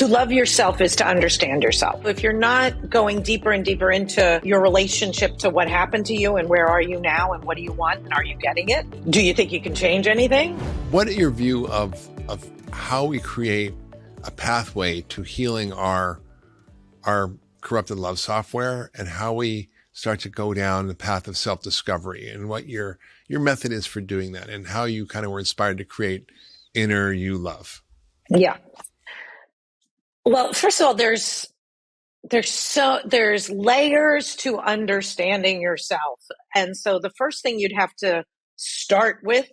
To love yourself is to understand yourself. If you're not going deeper and deeper into your relationship to what happened to you and where are you now and what do you want and are you getting it? Do you think you can change anything? What are your view of how we create a pathway to healing our corrupted love software and how we start to go down the path of self-discovery and what your method is for doing that and how you kind of were inspired to create Inner You Love? Yeah. Well, first of all, there's layers to understanding yourself. And so the first thing you'd have to start with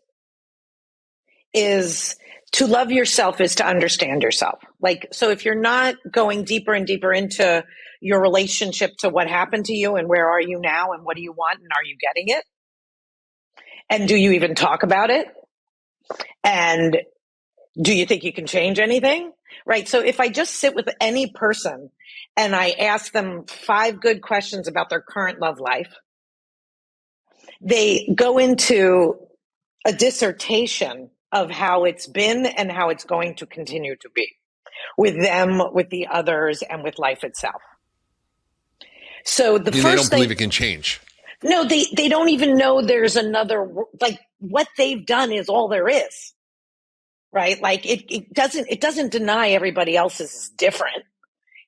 is to love yourself is to understand yourself. So if you're not going deeper and deeper into your relationship to what happened to you and where are you now and what do you want and are you getting it? And do you even talk about it? And do you think you can change anything? Right. So if I just sit with any person and I ask them 5 good questions about their current love life, they go into a dissertation of how it's been and how it's going to continue to be with them, with the others, and with life itself. So the first they don't thing, believe it can change. No, they don't even know there's another, what they've done is all there is. Right? It doesn't deny everybody else's is different.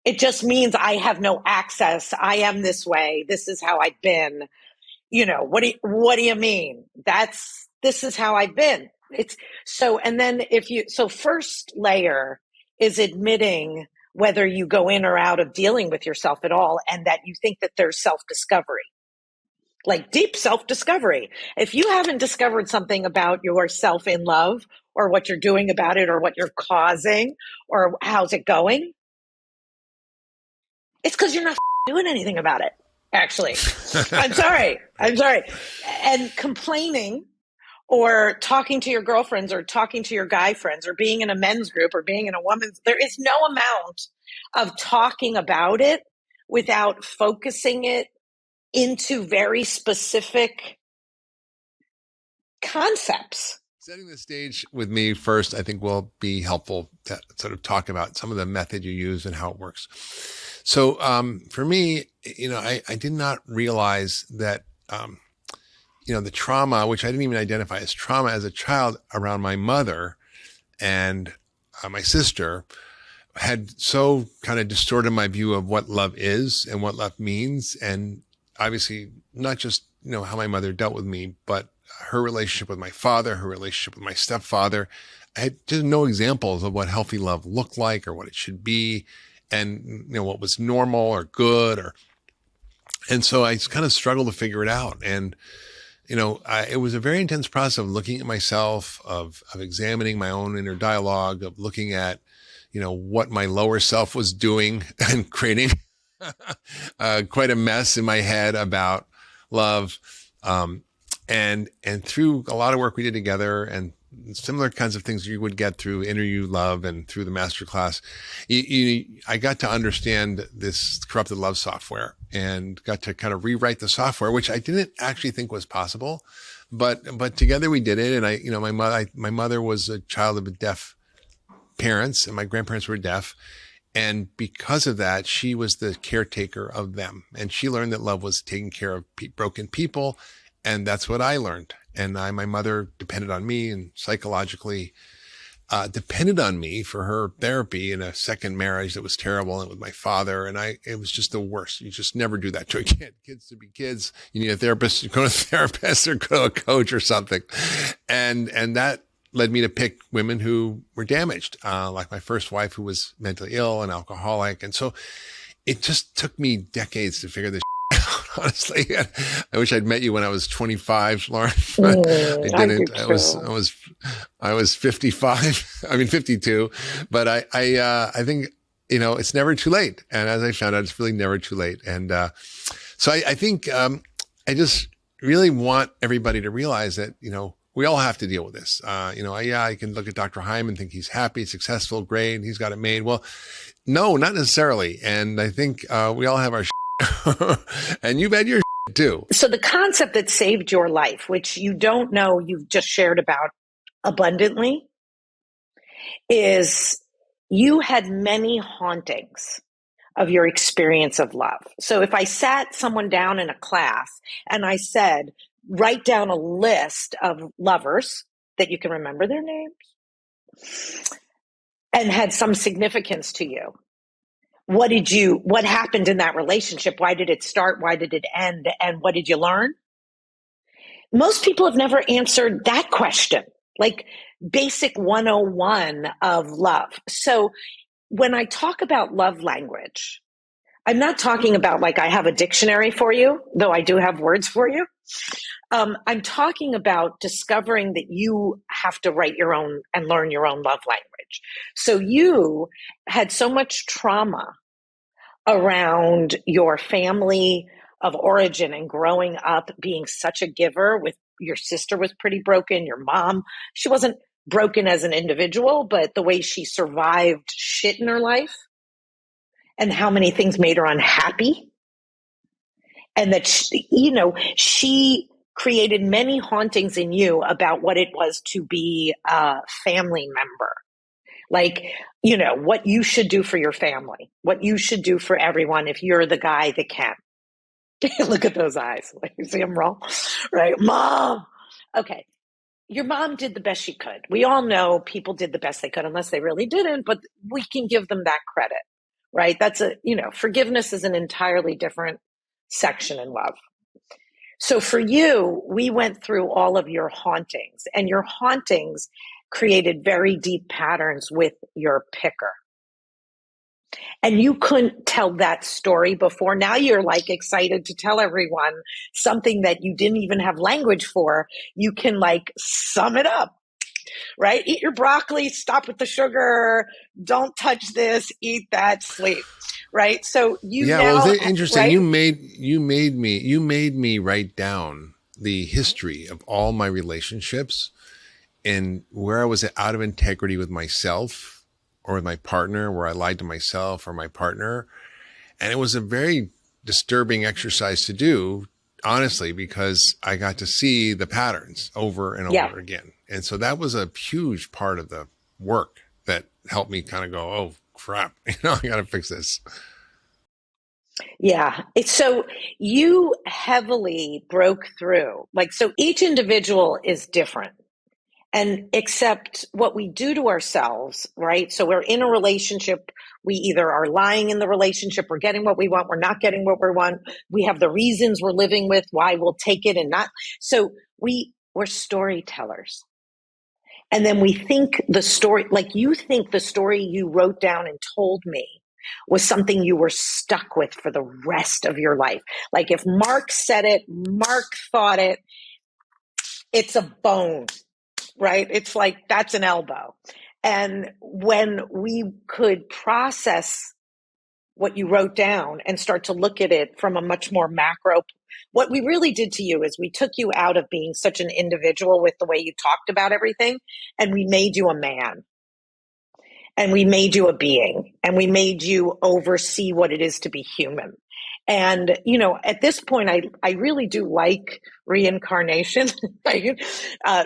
It just means I have no access. I am this way. This is how I've been. What do you mean? This is how I've been. First layer is admitting whether you go in or out of dealing with yourself at all and that you think that there's self-discovery. Deep self-discovery. If you haven't discovered something about yourself in love or what you're doing about it or what you're causing or how's it going, it's because you're not doing anything about it, actually. I'm sorry. And complaining or talking to your girlfriends or talking to your guy friends or being in a men's group or being in a woman's, there is no amount of talking about it without focusing it into very specific concepts. Setting the stage with me first, I think will be helpful to sort of talk about some of the method you use and how it works. So for me, I did not realize that, the trauma, which I didn't even identify as trauma as a child around my mother and my sister, had so kind of distorted my view of what love is and what love means. And obviously not just, how my mother dealt with me, but her relationship with my father, her relationship with my stepfather. I had just no examples of what healthy love looked like or what it should be and, what was normal or good and so I kind of struggled to figure it out. And, it was a very intense process of looking at myself, of examining my own inner dialogue, of looking at, what my lower self was doing and creating quite a mess in my head about love. And through a lot of work we did together and similar kinds of things you would get through Inner You Love and through the masterclass, I got to understand this corrupted love software and got to kind of rewrite the software, which I didn't actually think was possible, but together we did it. And my mother was a child of deaf parents and my grandparents were deaf. And because of that, she was the caretaker of them. And she learned that love was taking care of broken people. And that's what I learned. And my mother depended on me and psychologically depended on me for her therapy in a second marriage that was terrible and with my father. And it was just the worst. You just never do that to a kid. Kids to be kids. You need a therapist. You go to a therapist or go to a coach or something. And that led me to pick women who were damaged, like my first wife who was mentally ill and alcoholic. And so it just took me decades to figure this out, honestly. I wish I'd met you when I was 25, Lauren. But I didn't. I was 55. I mean 52. But I think, it's never too late. And as I found out, it's really never too late. And so I think I just really want everybody to realize that, we all have to deal with this. I can look at Dr. Hyman, think he's happy, successful, great, he's got it made. Well, no, not necessarily. And I think we all have our and you've had your too. So the concept that saved your life, which you don't know, you've just shared about abundantly, is you had many hauntings of your experience of love. So if I sat someone down in a class and I said, write down a list of lovers that you can remember their names and had some significance to you. What happened in that relationship? Why did it start? Why did it end? And what did you learn? Most people have never answered that question, like basic 101 of love. So when I talk about love language, I'm not talking about like I have a dictionary for you, though I do have words for you. I'm talking about discovering that you have to write your own and learn your own love language. So you had so much trauma around your family of origin and growing up being such a giver. With your sister was pretty broken, your mom, she wasn't broken as an individual, but the way she survived shit in her life and how many things made her unhappy, and that she created many hauntings in you about what it was to be a family member. Like, what you should do for your family, what you should do for everyone if you're the guy that can. Look at those eyes. Like, you see them roll? Right? Mom. Okay. Your mom did the best she could. We all know people did the best they could, unless they really didn't, but we can give them that credit, right? Forgiveness is an entirely different section in love. So for you, we went through all of your hauntings, and your hauntings created very deep patterns with your picker. And you couldn't tell that story before. Now you're like excited to tell everyone something that you didn't even have language for. You can like sum it up, right? Eat your broccoli, stop with the sugar, don't touch this, eat that, sleep. Right. So Well, it's interesting. Right? You made me write down the history of all my relationships and where I was out of integrity with myself or with my partner, where I lied to myself or my partner. And it was a very disturbing exercise to do, honestly, because I got to see the patterns over and over again. And so that was a huge part of the work that helped me kind of go, oh crap, I got to fix this. Yeah. So you heavily broke through. So each individual is different. And accept what we do to ourselves, right? So we're in a relationship. We either are lying in the relationship, we're getting what we want, we're not getting what we want. We have the reasons we're living with why we'll take it and not. So we're storytellers. And then we think the story, like you think the story you wrote down and told me was something you were stuck with for the rest of your life. Like if Mark said it, Mark thought it, it's a bone. Right? It's like, that's an elbow. And when we could process what you wrote down and start to look at it from a much more macro, what we really did to you is we took you out of being such an individual with the way you talked about everything, and we made you a man. And we made you a being, and we made you oversee what it is to be human. And, at this point, I really do like reincarnation,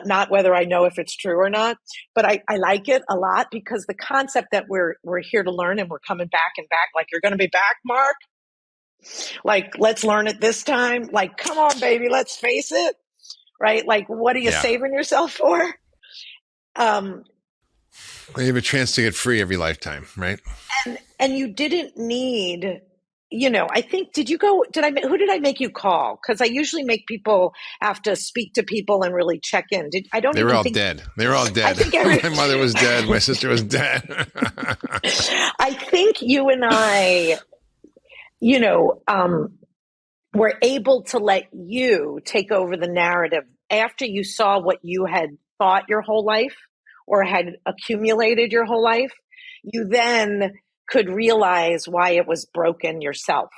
not whether I know if it's true or not, but I like it a lot, because the concept that we're here to learn and we're coming back and back, like, you're going to be back, Mark? Like, let's learn it this time. Like, come on, baby, let's face it. Right? Like, what are you saving yourself for? You have a chance to get free every lifetime, right? And you didn't need, I think, who did I make you call? Because I usually make people have to speak to people and really check in. They were all dead. They were all dead. My mother was dead. My sister was dead. I think you and I, were able to let you take over the narrative after you saw what you had thought your whole life or had accumulated your whole life. You then could realize why it was broken yourself.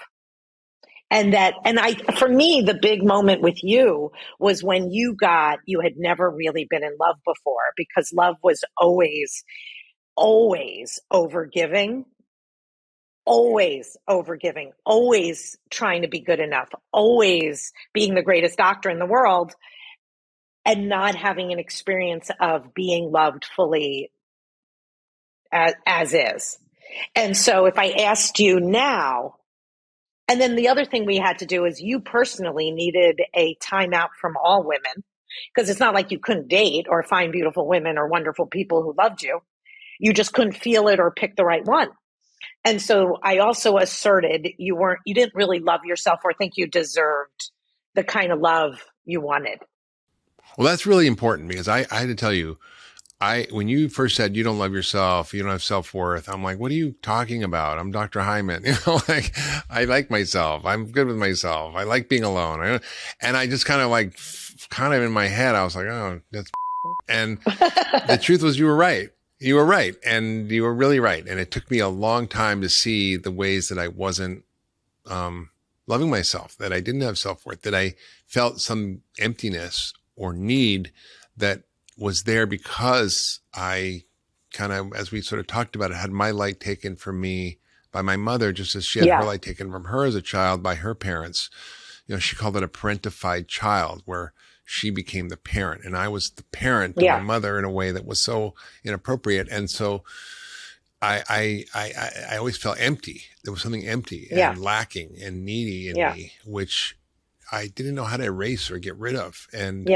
For me, the big moment with you was when you had never really been in love before, because love was always overgiving, always trying to be good enough, always being the greatest doctor in the world, and not having an experience of being loved fully as is. And so if I asked you now, and then the other thing we had to do is you personally needed a timeout from all women, because it's not like you couldn't date or find beautiful women or wonderful people who loved you. You just couldn't feel it or pick the right one. And so I also asserted you didn't really love yourself or think you deserved the kind of love you wanted. Well, that's really important because I had to tell you, when you first said you don't love yourself, you don't have self-worth, I'm like, what are you talking about? I'm Dr. Hyman. Like, I like myself. I'm good with myself. I like being alone. And I just kind of in my head, I was like, oh, that's, and the truth was you were right. You were right. And you were really right. And it took me a long time to see the ways that I wasn't, loving myself, that I didn't have self-worth, that I felt some emptiness or need that was there because I kind of, as we sort of talked about it, had my light taken from me by my mother, just as she had her light taken from her as a child by her parents. She called it a parentified child, where she became the parent and I was the parent to my mother in a way that was so inappropriate. And so I always felt empty. There was something empty and lacking and needy in me, which I didn't know how to erase or get rid of. And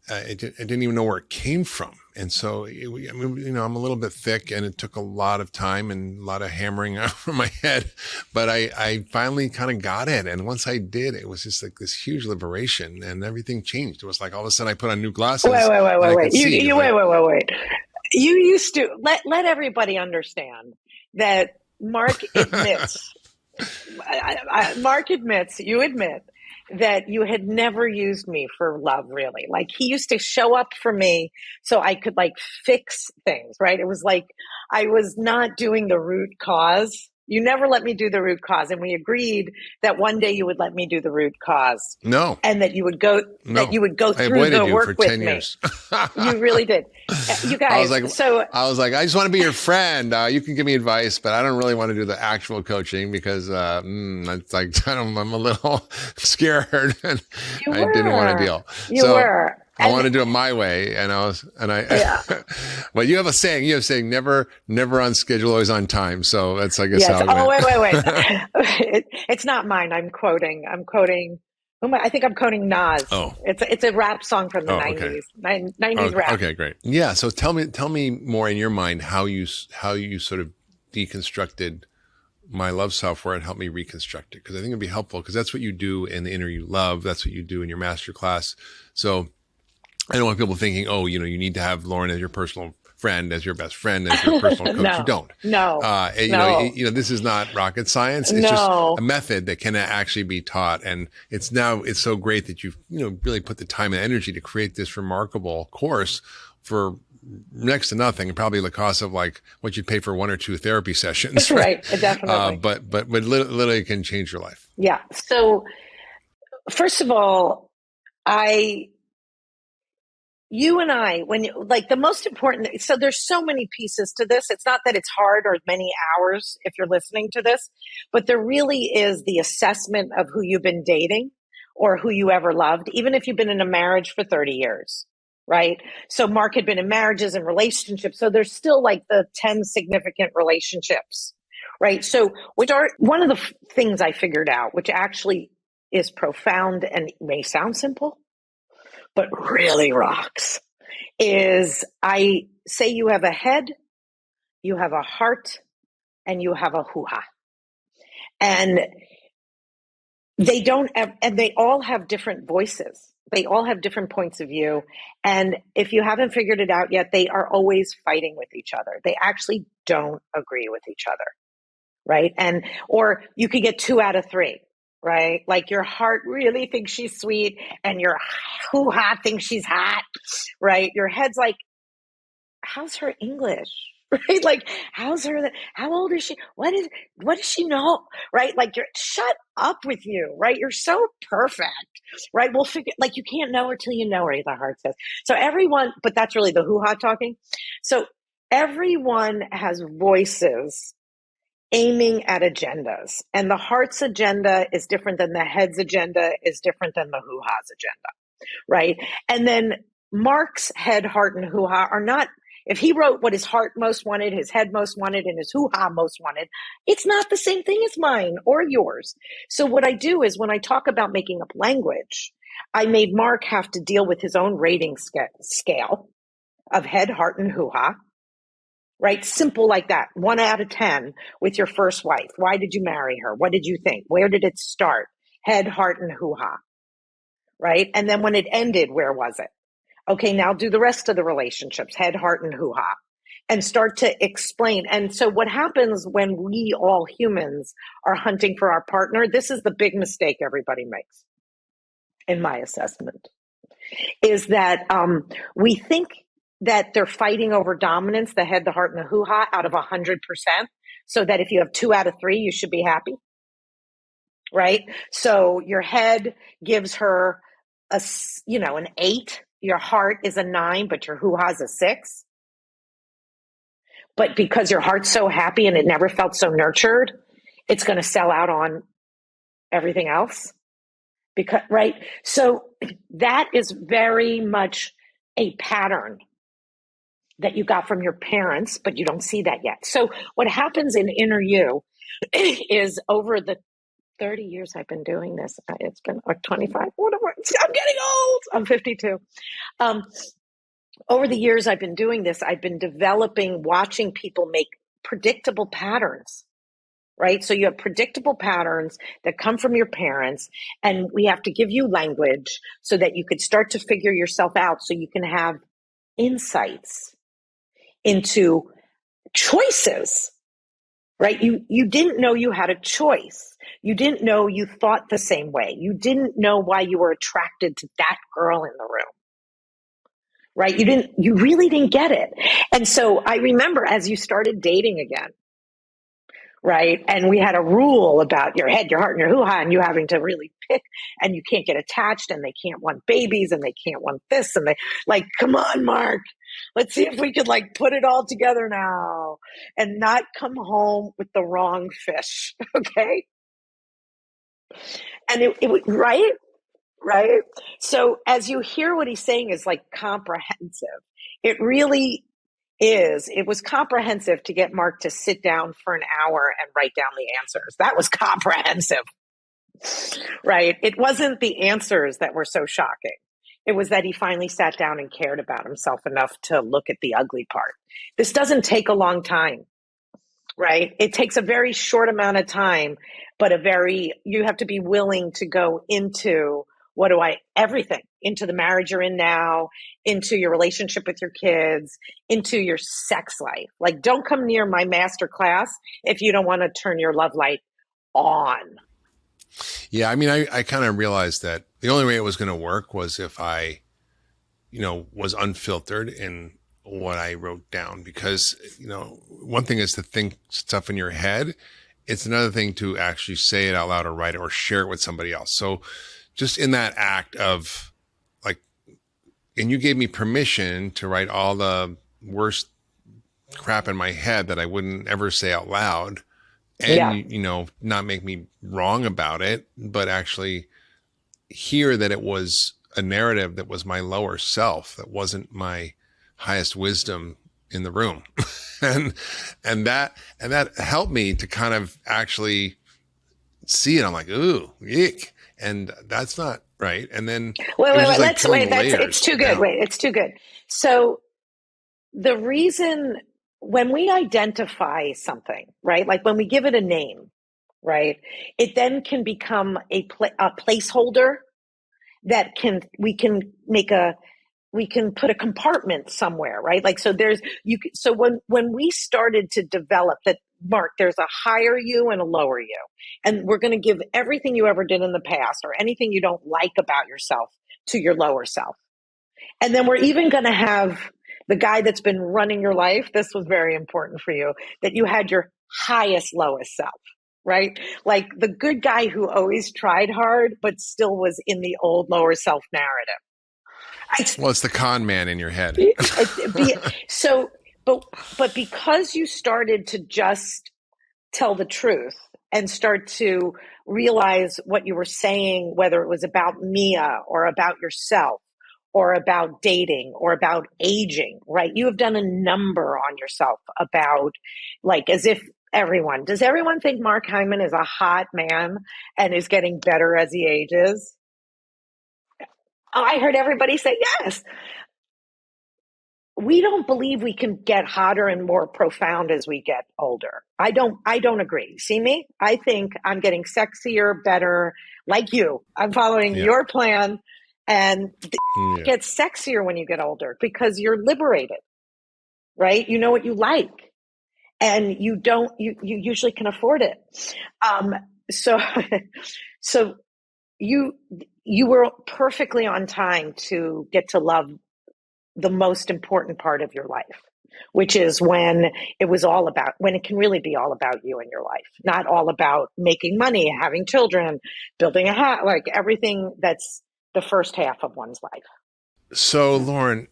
I didn't even know where it came from. And so, I'm a little bit thick and it took a lot of time and a lot of hammering over my head, but I finally kind of got it. And once I did, it was just like this huge liberation and everything changed. It was like all of a sudden I put on new glasses. Wait. Wait. You used to let everybody understand that Mark admits, you admit that you had never used me for love, really. Like, he used to show up for me so I could fix things, right? It was like I was not doing the root cause. You never let me do the root cause. And we agreed that one day you would let me do the root cause. No. And that you would go through the work with 10 years. You really did. You guys. I was like, I just want to be your friend. You can give me advice, but I don't really want to do the actual coaching because it's like, I'm a little scared and I didn't want to deal. You were. I want to do it my way. Well, you have a saying, never on schedule, always on time. So that's, I guess, how it went. Wait. It's not mine. I'm quoting, I think I'm quoting Nas. Oh, it's a rap song from the 90s, 90s rap. Okay, great. Yeah. So tell me more in your mind, how you sort of deconstructed my love software and helped me reconstruct it. Cause I think it'd be helpful because that's what you do in the Inner You Love. That's what you do in your master class. So I don't want people thinking, you need to have Lauren as your personal friend, as your best friend, as your personal coach. No, you don't. No. This is not rocket science. It's just a method that can actually be taught. And it's so great that you've, really put the time and energy to create this remarkable course for next to nothing, and probably the cost of what you'd pay for 1 or 2 therapy sessions. Right. Definitely. But literally can change your life. Yeah. So first of all, you and I, the most important, so there's so many pieces to this. It's not that it's hard or many hours if you're listening to this, but there really is the assessment of who you've been dating or who you ever loved, even if you've been in a marriage for 30 years, right? So Mark had been in marriages and relationships. So there's still the 10 significant relationships, right? So one of the things I figured out, which actually is profound and may sound simple, but really rocks, is I say you have a head, you have a heart, and you have a hoo-ha. And they all have different voices. They all have different points of view. And if you haven't figured it out yet, they are always fighting with each other. They actually don't agree with each other, right? Or you could get 2 out of 3. Right? Your heart really thinks she's sweet and your hoo-ha thinks she's hot, right? Your head's like, how's her English? Right? How's her, how old is she? What does she know? Right? Shut up with you, right? You're so perfect, right? We'll figure, you can't know her till you know her, the heart says. So but that's really the hoo-ha talking. So everyone has voices aiming at agendas, and the heart's agenda is different than the head's agenda is different than the hoo-ha's agenda, right? And then Mark's head, heart, and hoo-ha are not If he wrote what his heart most wanted, his head most wanted, and his hoo-ha most wanted, it's not the same thing as mine or yours. So what I do is when I talk about making up language, I made Mark have to deal with his own rating scale of head, heart, and hoo-ha, right? Simple like that. 1 out of 10 with your first wife. Why did you marry her? What did you think? Where did it start? Head, heart, and hoo-ha, right? And then when it ended, where was it? Okay, now do the rest of the relationships, head, heart, and hoo-ha, and start to explain. And so what happens when we all humans are hunting for our partner, this is the big mistake everybody makes, in my assessment, is that we think that they're fighting over dominance, the head, the heart, and the hoo-ha out of 100%, so that if you have 2 out of 3, you should be happy, right? So your head gives her an 8. Your heart is a 9, but your hoo-ha is a 6. But because your heart's so happy and it never felt so nurtured, it's going to sell out on everything else. Because, right? So that is very much a pattern that you got from your parents, but you don't see that yet. So what happens in Inner You is over the 30 years I've been doing this, it's been 25, whatever. I'm getting old. I'm 52. Over the years I've been doing this, I've been watching people make predictable patterns, right? So you have predictable patterns that come from your parents, and we have to give you language so that you could start to figure yourself out, so you can have insights into choices, right? You didn't know you had a choice. You didn't know you thought the same way. You didn't know why you were attracted to that girl in the room, right? You really didn't get it. And so I remember as you started dating again, right? And we had a rule about your head, your heart, and your hoo-ha, and you having to really pick, and you can't get attached, and they can't want babies, and they can't want this, and they come on, Mark, let's see if we could put it all together now and not come home with the wrong fish. Okay. And right. Right. So as you hear what he's saying is comprehensive. It really is. It was comprehensive to get Mark to sit down for an hour and write down the answers. That was comprehensive, right? It wasn't the answers that were so shocking. It was that he finally sat down and cared about himself enough to look at the ugly part. This doesn't take a long time, right? It takes a very short amount of time, but you have to be willing to go into everything, into the marriage you're in now, into your relationship with your kids, into your sex life. Don't come near my master class if you don't want to turn your love light on. Yeah. I mean, I kind of realized that the only way it was going to work was if I, was unfiltered in what I wrote down, because, one thing is to think stuff in your head. It's another thing to actually say it out loud or write it or share it with somebody else. So just in that act of and you gave me permission to write all the worst crap in my head that I wouldn't ever say out loud, and, not make me wrong about it, but actually hear that it was a narrative that was my lower self, that wasn't my highest wisdom in the room. and that helped me to kind of actually see it. I'm like, ooh, yuck. And that's not right. And then it's too good. Wait, it's too good. So the reason when we identify something, right, when we give it a name, right, it then can become a placeholder that we can put a compartment somewhere, right? So when we started to develop that, Mark, there's a higher you and a lower you. And we're going to give everything you ever did in the past or anything you don't like about yourself to your lower self. And then we're even going to have the guy that's been running your life. This was very important for you, that you had your highest, lowest self, right? The good guy who always tried hard, but still was in the old lower self narrative. Well, it's the con man in your head. But because you started to just tell the truth and start to realize what you were saying, whether it was about Mia or about yourself or about dating or about aging, right? You have done a number on yourself about, like, as if does everyone think Mark Hyman is a hot man and is getting better as he ages? Oh, I heard everybody say yes. We don't believe we can get hotter and more profound as we get older. I don't agree. See me? I think I'm getting sexier, better, like you. I'm following your plan, and it gets sexier when you get older because you're liberated, right? You know what you like, and you usually can afford it. So so you were perfectly on time to get to love the most important part of your life, which is when it can really be all about you and your life, not all about making money, having children, building a house, like everything that's the first half of one's life. So, Lauren,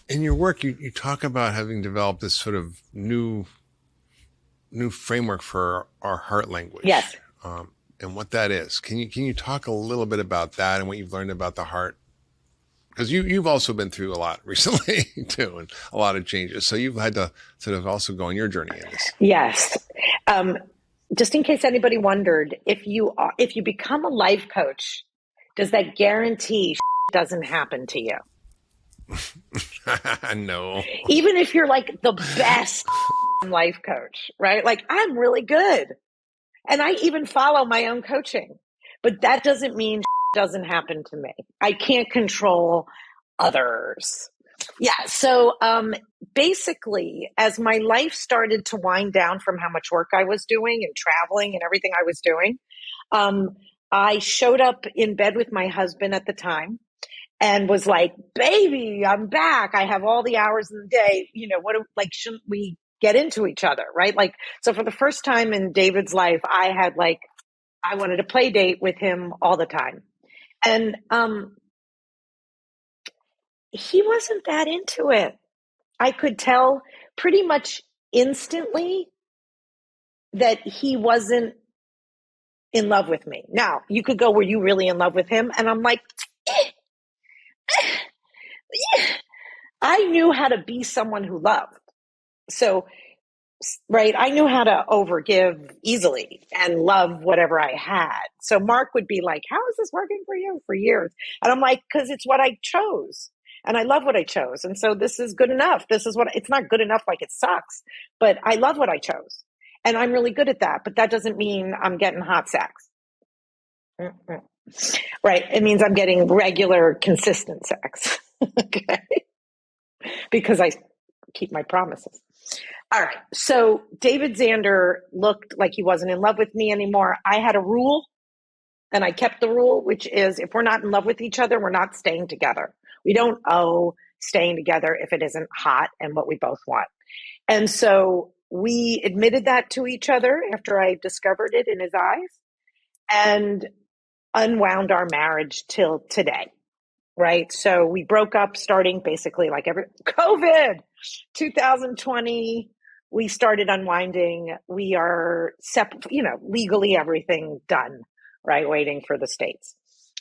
in your work, you talk about having developed this sort of new framework for our heart language. Yes. And what that is. Can you talk a little bit about that and what you've learned about the heart? Because you've also been through a lot recently too, and a lot of changes. So you've had to sort of also go on your journey in this. Yes. Just in case anybody wondered, if you become a life coach, does that guarantee doesn't happen to you? No. Even if you're like the best life coach, right? Like, I'm really good. And I even follow my own coaching, but that doesn't mean doesn't happen to me. I can't control others. Yeah. So basically, as my life started to wind down from how much work I was doing and traveling and everything I was doing, I showed up in bed with my husband at the time and was like, baby, I'm back. I have all the hours in the day. Shouldn't we get into each other? Right. Like, so for the first time in David's life, I wanted to play date with him all the time. And he wasn't that into it. I could tell pretty much instantly that he wasn't in love with me. Now, you could go, were you really in love with him? And I'm like, I knew how to be someone who loved. So, right, I knew how to overgive easily and love whatever I had. So Mark would be like, how is this working for you for years? And I'm like, because it's what I chose. And I love what I chose. And so this is good enough. It's not good enough like it sucks, but I love what I chose. And I'm really good at that. But that doesn't mean I'm getting hot sex. Mm-mm. Right. It means I'm getting regular, consistent sex. Okay. Because I keep my promises. All right. So David Zander looked like he wasn't in love with me anymore. I had a rule, and I kept the rule, which is if we're not in love with each other, we're not staying together. We don't owe staying together if it isn't hot and what we both want. And so we admitted that to each other after I discovered it in his eyes and unwound our marriage till today. Right. So we broke up starting basically like COVID 2020. We started unwinding. We are legally everything done, right? Waiting for the states.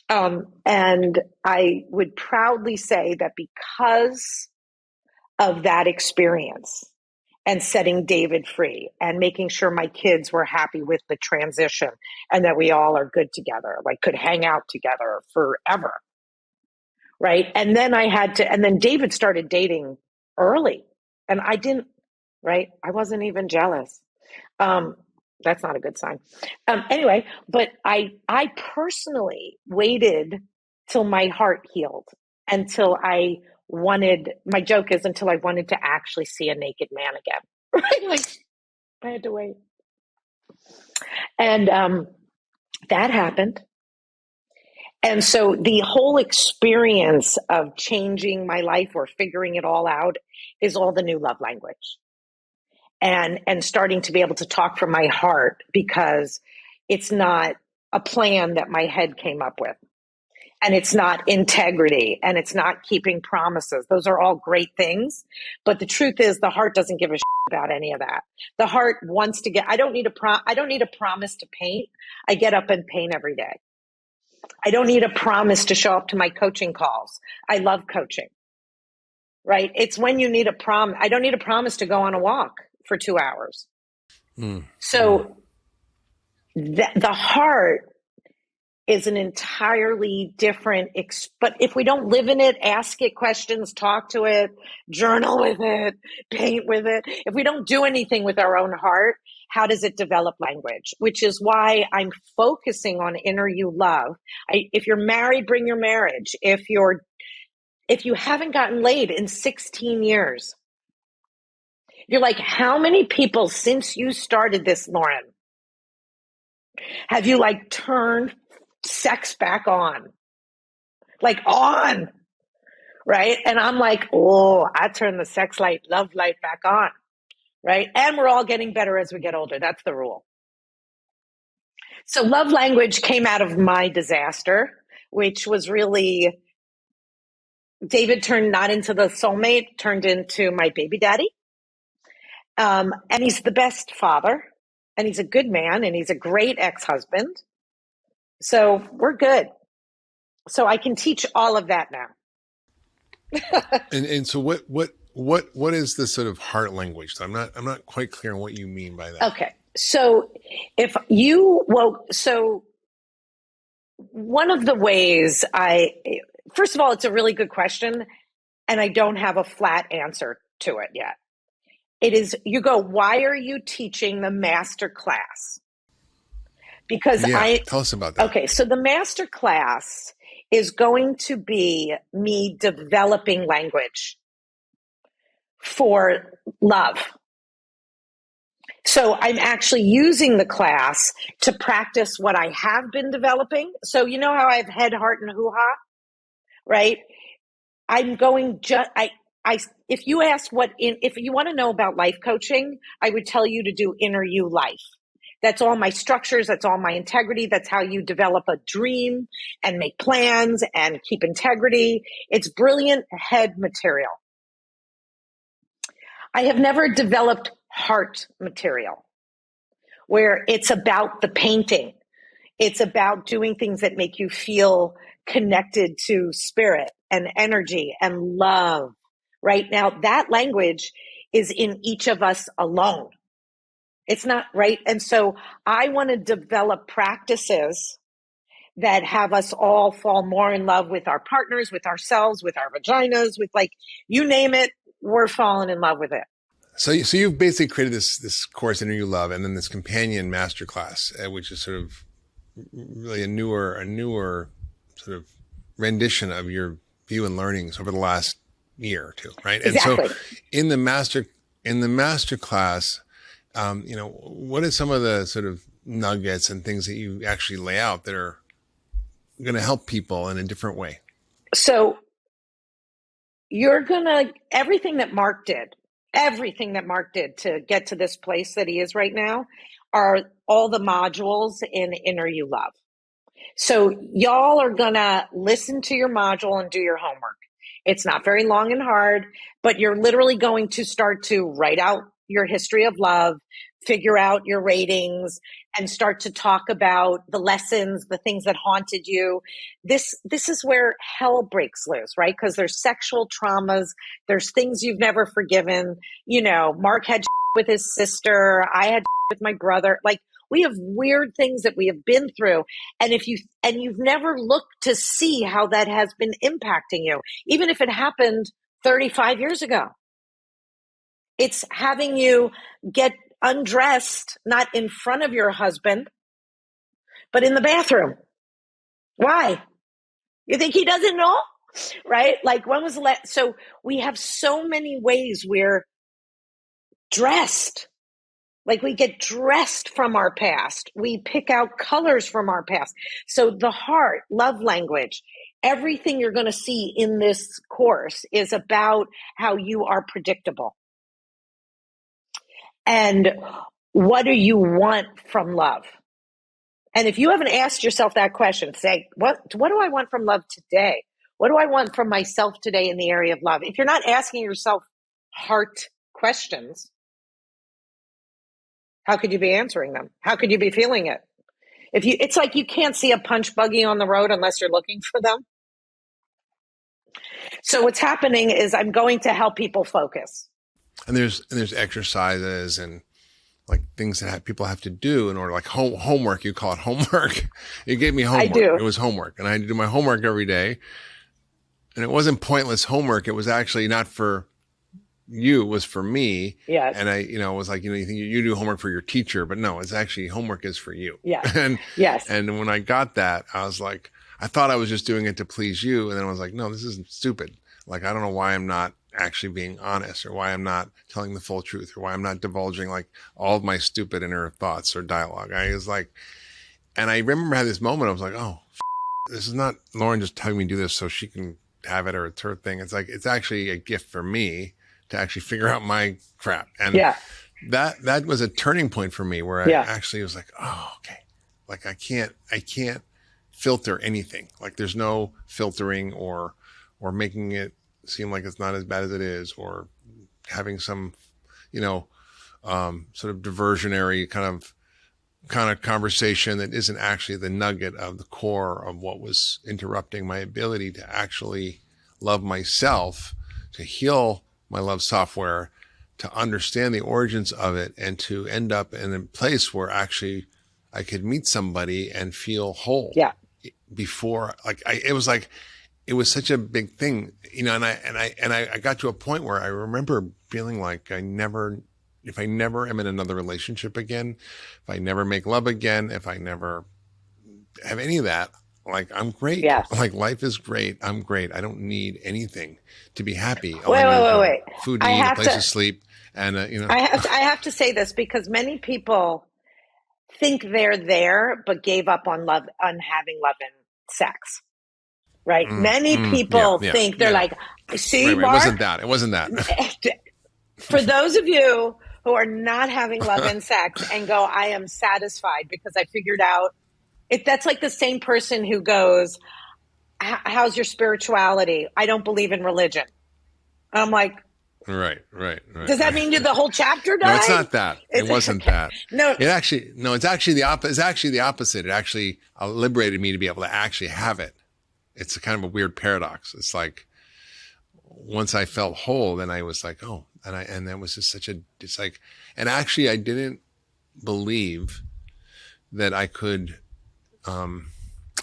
And I would proudly say that because of that experience and setting David free and making sure my kids were happy with the transition and that we all are good together, like could hang out together forever. Right. And then David started dating early and I didn't, right. I wasn't even jealous. That's not a good sign. Anyway, but I personally waited till my heart healed until my joke is until I wanted to actually see a naked man again. Right. Like I had to wait. And, that happened. And so the whole experience of changing my life or figuring it all out is all the new love language and starting to be able to talk from my heart because it's not a plan that my head came up with and it's not integrity and it's not keeping promises. Those are all great things. But the truth is the heart doesn't give a shit about any of that. The heart wants to I don't need a promise to paint. I get up and paint every day. I don't need a promise to show up to my coaching calls. I love coaching, right? It's when you need a promise. I don't need a promise to go on a walk for 2 hours. So the heart is an entirely different, but if we don't live in it, ask it questions, talk to it, journal with it, paint with it. If we don't do anything with our own heart, how does it develop language? Which is why I'm focusing on inner you love. If you're married, bring your marriage. If you haven't gotten laid in 16 years, you're like, how many people since you started this, Lauren, have you like turned sex back on? Like on, right? And I'm like, oh, I turned the sex light, love light back on, right? And we're all getting better as we get older. That's the rule. So love language came out of my disaster, which was really, David turned not into the soulmate, turned into my baby daddy. And he's the best father, and he's a good man, and he's a great ex-husband. So we're good. So I can teach all of that now. And so what is the sort of heart language? I'm not quite clear on what you mean by that. Okay. So so one of the ways first of all, it's a really good question, and I don't have a flat answer to it yet. It is, you go, why are you teaching the master class? Because tell us about that. Okay, so the master class is going to be me developing language for love. So I'm actually using the class to practice what I have been developing. So you know how I have head, heart, and hoo-ha, right? I'm going if you ask if you want to know about life coaching, I would tell you to do inner you life. That's all my structures. That's all my integrity. That's how you develop a dream and make plans and keep integrity. It's brilliant head material. I have never developed heart material where it's about the painting. It's about doing things that make you feel connected to spirit and energy and love. Right now, that language is in each of us alone. It's not right. And so I want to develop practices that have us all fall more in love with our partners, with ourselves, with our vaginas, with like, you name it, we're falling in love with it. So you've basically created this course, Inner You Love, and then this companion masterclass, which is sort of really a newer sort of rendition of your view and learnings over the last year or two, right? Exactly. And so in the master class, what are some of the sort of nuggets and things that you actually lay out that are going to help people in a different way? So everything that Mark did to get to this place that he is right now are all the modules in Inner You Love. So y'all are going to listen to your module and do your homework. It's not very long and hard, but you're literally going to start to write out your history of love, figure out your ratings, and start to talk about the lessons, the things that haunted you. This is where hell breaks loose, right? Because there's sexual traumas, there's things you've never forgiven. You know, Mark had with his sister, I had with my brother. Like, we have weird things that we have been through. And you've never looked to see how that has been impacting you, even if it happened 35 years ago. It's having you get undressed, not in front of your husband, but in the bathroom. Why? You think he doesn't know? Right? Like, when was the last? So we have so many ways we're dressed. Like, we get dressed from our past. We pick out colors from our past. So the heart, love language, everything you're going to see in this course is about how you are predictable. And what do you want from love? And if you haven't asked yourself that question, say, what do I want from love today? What do I want from myself today in the area of love? If you're not asking yourself heart questions, how could you be answering them? How could you be feeling it? It's like you can't see a punch buggy on the road unless you're looking for them. So what's happening is I'm going to help people focus. And there's exercises and like things that people have to do in order, like homework. You call it homework. You gave me homework. I do. It was homework, and I had to do my homework every day. And it wasn't pointless homework. It was actually not for you, it was for me. Yes. And I, was like, you think you do homework for your teacher, but no, it's actually homework is for you. Yeah. And yes. And when I got that, I was like, I thought I was just doing it to please you. And then I was like, no, this is stupid. Like, I don't know why I'm not actually being honest, or why I'm not telling the full truth, or why I'm not divulging like all of my stupid inner thoughts or dialogue. I was like, and I remember I had this moment. I was like, oh, this is not Lauren just telling me to do this so she can have it, or it's her thing. It's like, it's actually a gift for me to actually figure out my crap. And that was a turning point for me, where I actually was like, oh, okay. Like I can't filter anything. Like there's no filtering or making it seem like it's not as bad as it is, or having some, sort of diversionary kind of conversation that isn't actually the nugget of the core of what was interrupting my ability to actually love myself, to heal my love software, to understand the origins of it, and to end up in a place where actually I could meet somebody and feel whole. Yeah. Before, it was such a big thing, and I got to a point where I remember feeling like if I never am in another relationship again, if I never make love again, if I never have any of that, like I'm great. Yes. Like life is great. I'm great. I don't need anything to be happy. Wait. Food to eat, a place to sleep. And, I have to say this because many people think they're there, but gave up on having love and sex. Right. Many people think they're like, see, right. Mark? It wasn't that. For those of you who are not having love and sex and go, I am satisfied because I figured out that's like the same person who goes, how's your spirituality? I don't believe in religion. I'm like, Right. Does that mean the whole chapter died? No, it's not that. It wasn't that. No. It's actually the opposite. It's actually the opposite. It actually liberated me to be able to actually have it. It's a kind of a weird paradox. It's like, once I felt whole, then I was like, oh, and that was just and actually I didn't believe that I could, and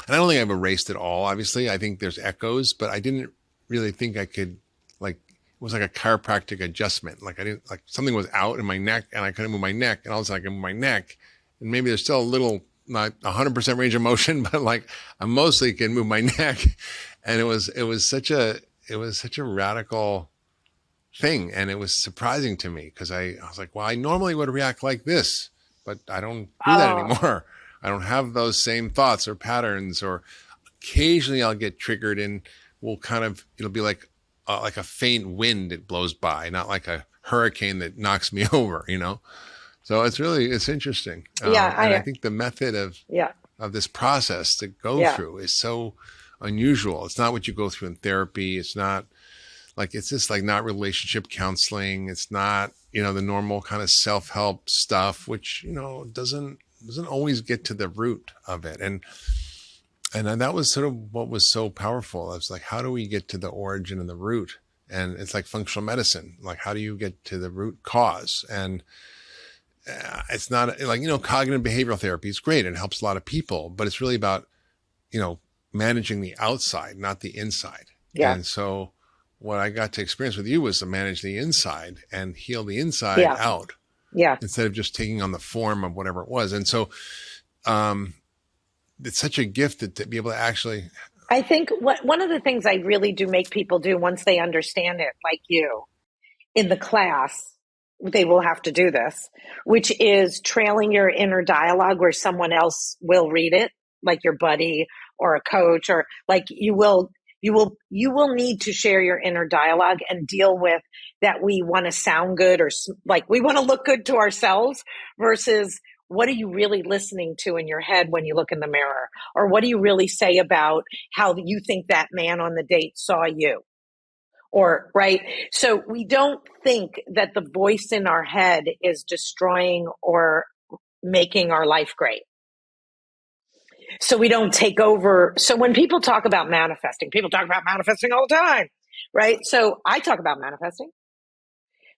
I don't think I've erased it all. Obviously, I think there's echoes, but I didn't really think I could, it was like a chiropractic adjustment. Like something was out in my neck and I couldn't move my neck, and all of a sudden I can move my neck, and maybe there's still a little, not 100% range of motion, but like I mostly can move my neck. And it was such a radical thing. And it was surprising to me because I was like, well, I normally would react like this, but I don't do that anymore. I don't have those same thoughts or patterns, or occasionally I'll get triggered and it'll be like a faint wind that blows by, not like a hurricane that knocks me over, So it's interesting. I think the method of this process to go through is so unusual. It's not what you go through in therapy. It's not it's just not relationship counseling. It's not, the normal kind of self-help stuff, which, doesn't always get to the root of it. And that was sort of what was so powerful. I was like, how do we get to the origin and the root? And it's like functional medicine. Like, how do you get to the root cause? And it's not cognitive behavioral therapy is great. It helps a lot of people, but it's really about, managing the outside, not the inside. Yeah. And so what I got to experience with you was to manage the inside and heal the inside out. Yeah. Instead of just taking on the form of whatever it was. And so, it's such a gift to be able to actually. I think one of the things I really do make people do once they understand it, like you, in the class, they will have to do this, which is trailing your inner dialogue where someone else will read it, like your buddy or a coach, or like you will need to share your inner dialogue and deal with that. We want to sound good, or like we want to look good to ourselves, versus what are you really listening to in your head when you look in the mirror? Or what do you really say about how you think that man on the date saw you? Or, right? So we don't think that the voice in our head is destroying or making our life great. So we don't take over. So when people talk about manifesting, people talk about manifesting all the time, right? So I talk about manifesting,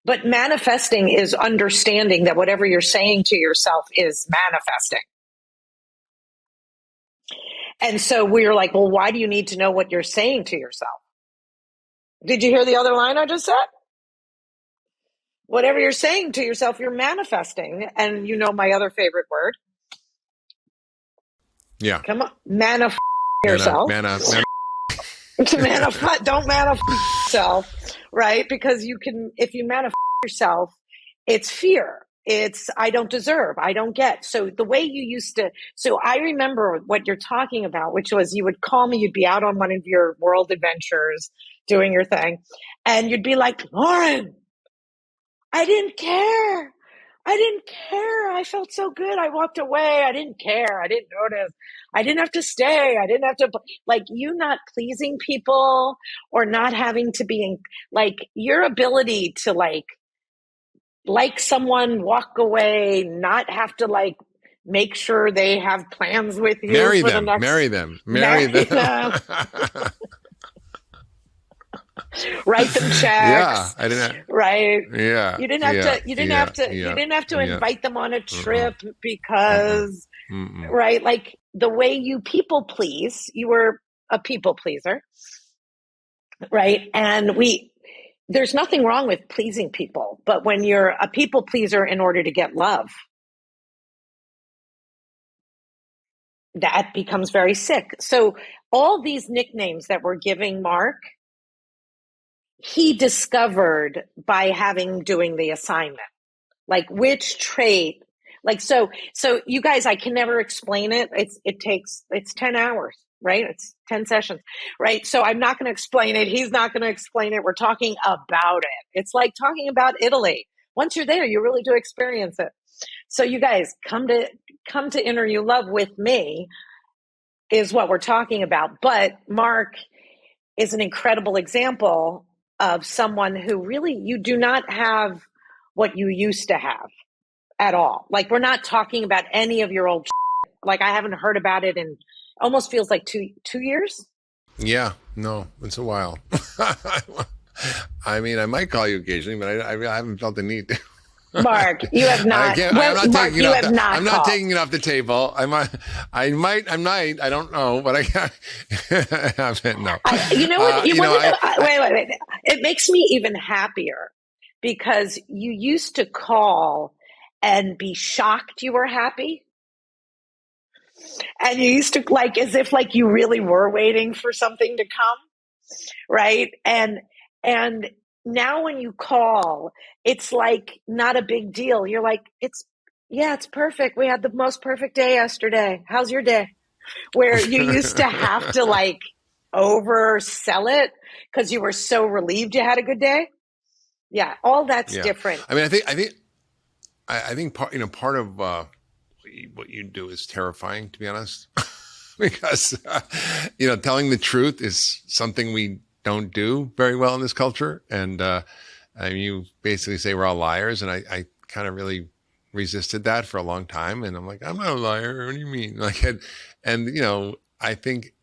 but manifesting is understanding that whatever you're saying to yourself is manifesting. And so we're like, well, why do you need to know what you're saying to yourself? Did you hear the other line I just said? Whatever you're saying to yourself, you're manifesting. And you know my other favorite word. Yeah. Come on. Yourself. Don't manifest yourself, right? Because you can, if you manifest yourself, it's fear. It's, I don't deserve, I don't get. So the way you used to, so I remember what you're talking about, which was you would call me, you'd be out on one of your world adventures doing your thing. And you'd be like, Lauren, I didn't care. I didn't care. I felt so good. I walked away. I didn't care. I didn't notice. I didn't have to stay. I didn't have to, like, you not pleasing people or not having to be in, like, your ability to like someone, walk away, not have to like make sure they have plans with you marry for them, the next. Marry them. Write them checks. Yeah, I didn't. Right. Yeah, you didn't have to invite them on a trip because, right? Like the way you people please, you were a people pleaser, right? And there's nothing wrong with pleasing people, but when you're a people pleaser in order to get love, that becomes very sick. So all these nicknames that we're giving Mark, he discovered by doing the assignment, like which trait, like, so you guys, I can never explain it. It's 10 hours, right? It's 10 sessions, right? So I'm not going to explain it. He's not going to explain it. We're talking about it. It's like talking about Italy. Once you're there, you really do experience it. So you guys come to Inner You Love with me is what we're talking about. But Mark is an incredible example of someone who really, you do not have what you used to have at all. Like, we're not talking about any of your old shit. Like, I haven't heard about it in almost feels like two years. Yeah, no, it's a while. I mean, I might call you occasionally, but I haven't felt the need to. Mark, you have not. I'm not taking it off the table. I might. I don't know, but I can't. No. You know what? Wait. It makes me even happier because you used to call and be shocked you were happy. And you used to like, as if like you really were waiting for something to come. Right. And now when you call, it's like not a big deal. You're like, it's perfect. We had the most perfect day yesterday. How's your day? Where you used to have to like oversell it because you were so relieved you had a good day. Yeah. All that's different. I mean, I think part of what you do is terrifying, to be honest, because, telling the truth is something we don't do very well in this culture. And you basically say we're all liars. And I kind of really resisted that for a long time. And I'm like, I'm not a liar. What do you mean? Like, and I think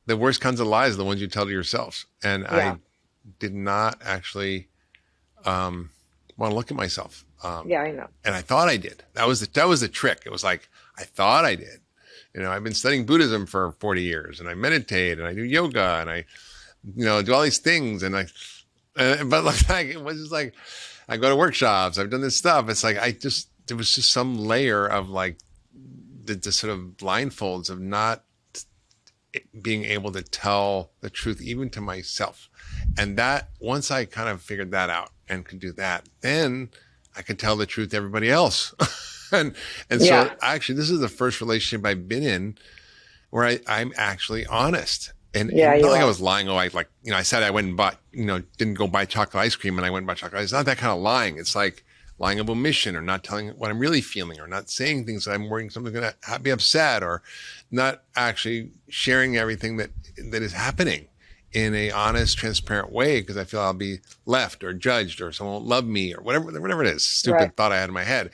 the worst kinds of lies are the ones you tell to yourself. And I did not actually want to look at myself. I know. And I thought I did. That was the trick. It was like, I thought I did. I've been studying Buddhism for 40 years and I meditate and I do yoga and I, do all these things. And but like, it was just like, I go to workshops, I've done this stuff. It's like, there was just some layer of like the sort of blindfolds of not being able to tell the truth, even to myself. And that once I kind of figured that out and could do that, then I could tell the truth to everybody else. and so actually, this is the first relationship I've been in where I'm actually honest. And it's not like I was lying. I said I went and bought, didn't go buy chocolate ice cream and I went and bought chocolate. It's not that kind of lying. It's like lying of omission or not telling what I'm really feeling or not saying things that I'm worrying someone's going to be upset or not actually sharing everything that is happening in a honest, transparent way because I feel I'll be left or judged or someone won't love me or whatever it is, stupid thought I had in my head.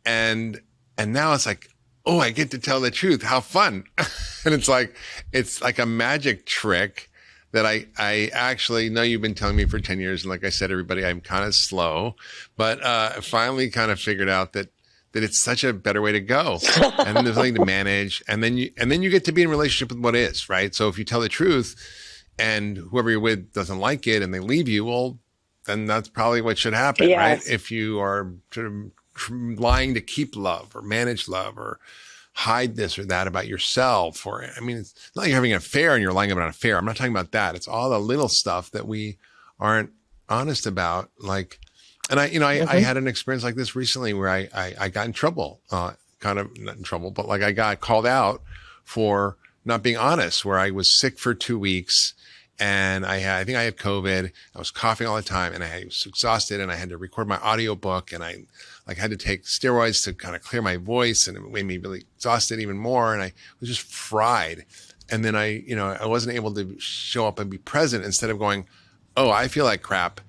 And now it's like, oh, I get to tell the truth. How fun. And it's like a magic trick that I actually know you've been telling me for 10 years. And like I said, everybody, I'm kind of slow, but, finally kind of figured out that it's such a better way to go. And then there's nothing to manage. And then you get to be in relationship with what is, right? So if you tell the truth and whoever you're with doesn't like it and they leave you, well, then that's probably what should happen, Yes. right? If you are sort of lying to keep love or manage love or hide this or that about yourself, or, I mean, it's not like you're having an affair and you're lying about an affair. I'm not talking about that. It's all the little stuff that we aren't honest about. Like, and I had an experience like this recently where I got in trouble, kind of not in trouble, but like I got called out for not being honest, where I was sick for 2 weeks. And I think I had COVID. I was coughing all the time and I was exhausted and I had to record my audiobook and I had to take steroids to kind of clear my voice, and it made me really exhausted even more. And I was just fried. And then I wasn't able to show up and be present. Instead of going, oh, I feel like crap,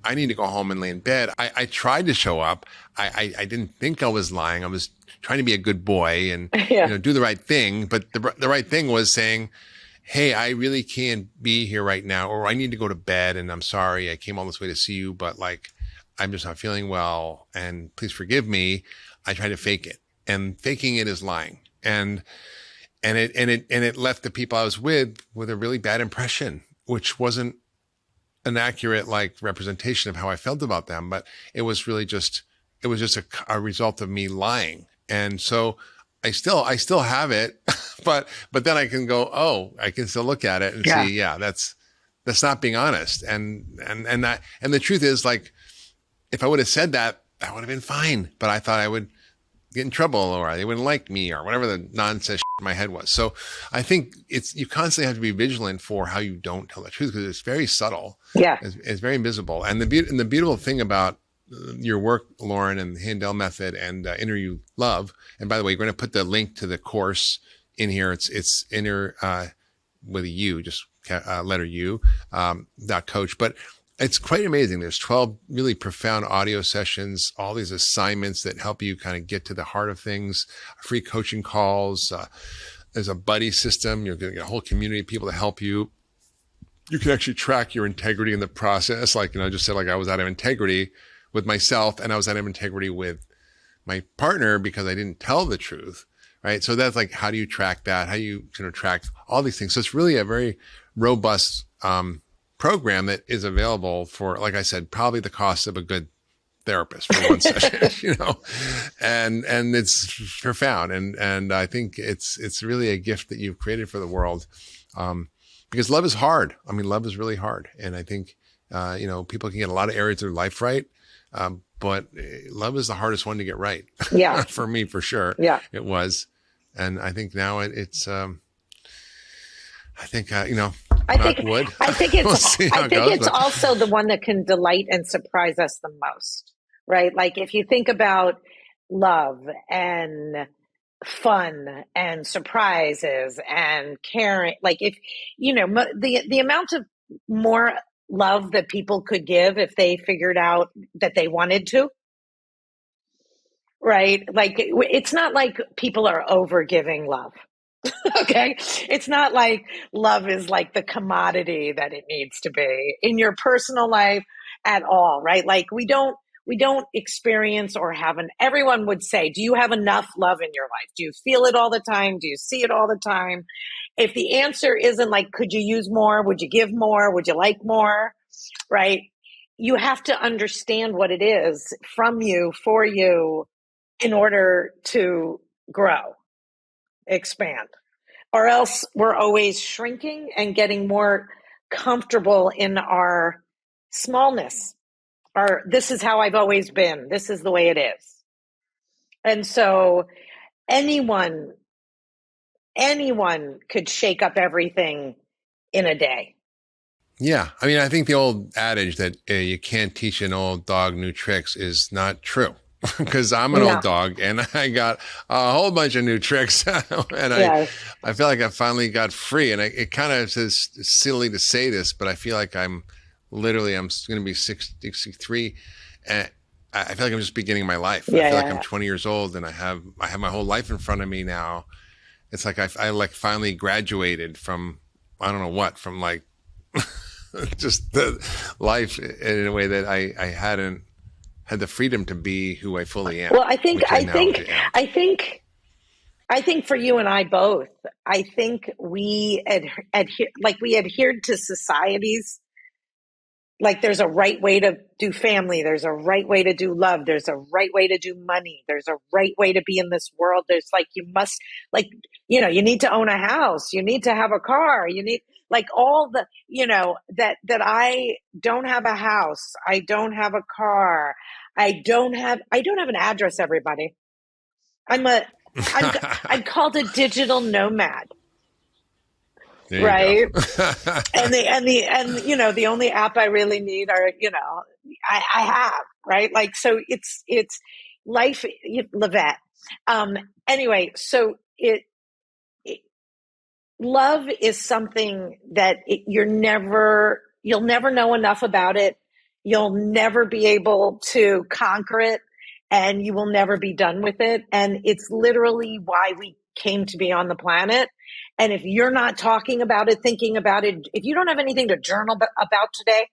I need to go home and lay in bed. I tried to show up. I didn't think I was lying. I was trying to be a good boy and, do the right thing. But the right thing was saying, hey, I really can't be here right now, or I need to go to bed and I'm sorry. I came all this way to see you, but like, I'm just not feeling well and please forgive me. I tried to fake it, and faking it is lying. And it left the people I was with a really bad impression, which wasn't an accurate like representation of how I felt about them, but it was just a result of me lying. And so I still have it, but then I can go, oh, I can still look at it and see, that's not being honest. And the truth is, like, if I would have said that, that would have been fine, but I thought I would get in trouble or they wouldn't like me or whatever the nonsense in my head was. So I think you constantly have to be vigilant for how you don't tell the truth, because it's very subtle. Yeah. It's very invisible. And the beautiful thing about your work, Lauren, and the Handel Method and Inner You Love. And by the way, we're going to put the link to the course in here. It's inner, with a U, just letter U, .coach. But it's quite amazing. There's 12 really profound audio sessions, all these assignments that help you kind of get to the heart of things, free coaching calls. There's a buddy system. You're going to get a whole community of people to help you. You can actually track your integrity in the process. Like, I just said, like, I was out of integrity with myself and I was out of integrity with my partner because I didn't tell the truth. Right. So that's like, how do you track that? How do you track all these things? So it's really a very robust, program that is available for, like I said, probably the cost of a good therapist for one session, and it's profound. And I think it's really a gift that you've created for the world. Because love is hard. I mean, love is really hard. And I think, people can get a lot of areas of their life right. But love is the hardest one to get right. Yeah. For me, for sure. Yeah. It was. And I think now it's, I think it's also the one that can delight and surprise us the most, right? Like, if you think about love and fun and surprises and caring, like, if, the amount of more love that people could give if they figured out that they wanted to, right? Like, it's not like people are over giving love. Okay. It's not like love is like the commodity that it needs to be in your personal life at all, right? Like, we don't experience or everyone would say, do you have enough love in your life? Do you feel it all the time? Do you see it all the time? If the answer isn't like, could you use more? Would you give more? Would you like more? Right? You have to understand what it is from you, for you, in order to grow, expand. Or else we're always shrinking and getting more comfortable in our smallness. Or, this is how I've always been. This is the way it is. And so anyone could shake up everything in a day. Yeah. I mean, I think the old adage that you can't teach an old dog new tricks is not true. Because I'm an old dog and I got a whole bunch of new tricks and I feel like I finally got free. And it kind of is silly to say this, but I feel like I'm going to be 63 and I feel like I'm just beginning my life. Yeah, I feel yeah, like I'm yeah. 20 years old and I have my whole life in front of me now. It's like I like finally graduated from, I don't know what, from like just the life in a way that I hadn't had the freedom to be who I fully am, Well, I think, which I now am. I think for you and I both, I think we we adhered to societies. Like there's a right way to do family. There's a right way to do love. There's a right way to do money. There's a right way to be in this world. There's like, you must, like, you need to own a house. You need to have a car. You need like all the, that I don't have a house. I don't have a car. I don't have an address, everybody. I'm a, I'm called a digital nomad, There you go. right? The only app I really need are, I have, right? Like, so it's life, Levette. Anyway, so love is something that you'll never know enough about it. You'll never be able to conquer it, and you will never be done with it. And it's literally why we came to be on the planet. And if you're not talking about it, thinking about it, if you don't have anything to journal about today,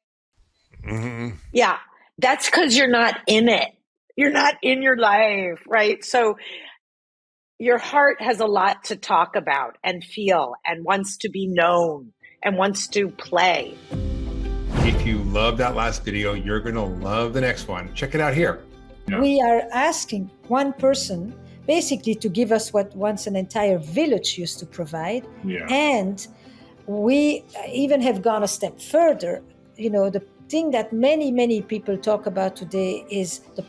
yeah, that's because you're not in it. You're not in your life, right? So your heart has a lot to talk about and feel and wants to be known and wants to play. If you love that last video, you're going to love the next one. Check it out here. We are asking one person basically to give us what once an entire village used to provide. Yeah. And we even have gone a step further. The thing that many, many people talk about today is the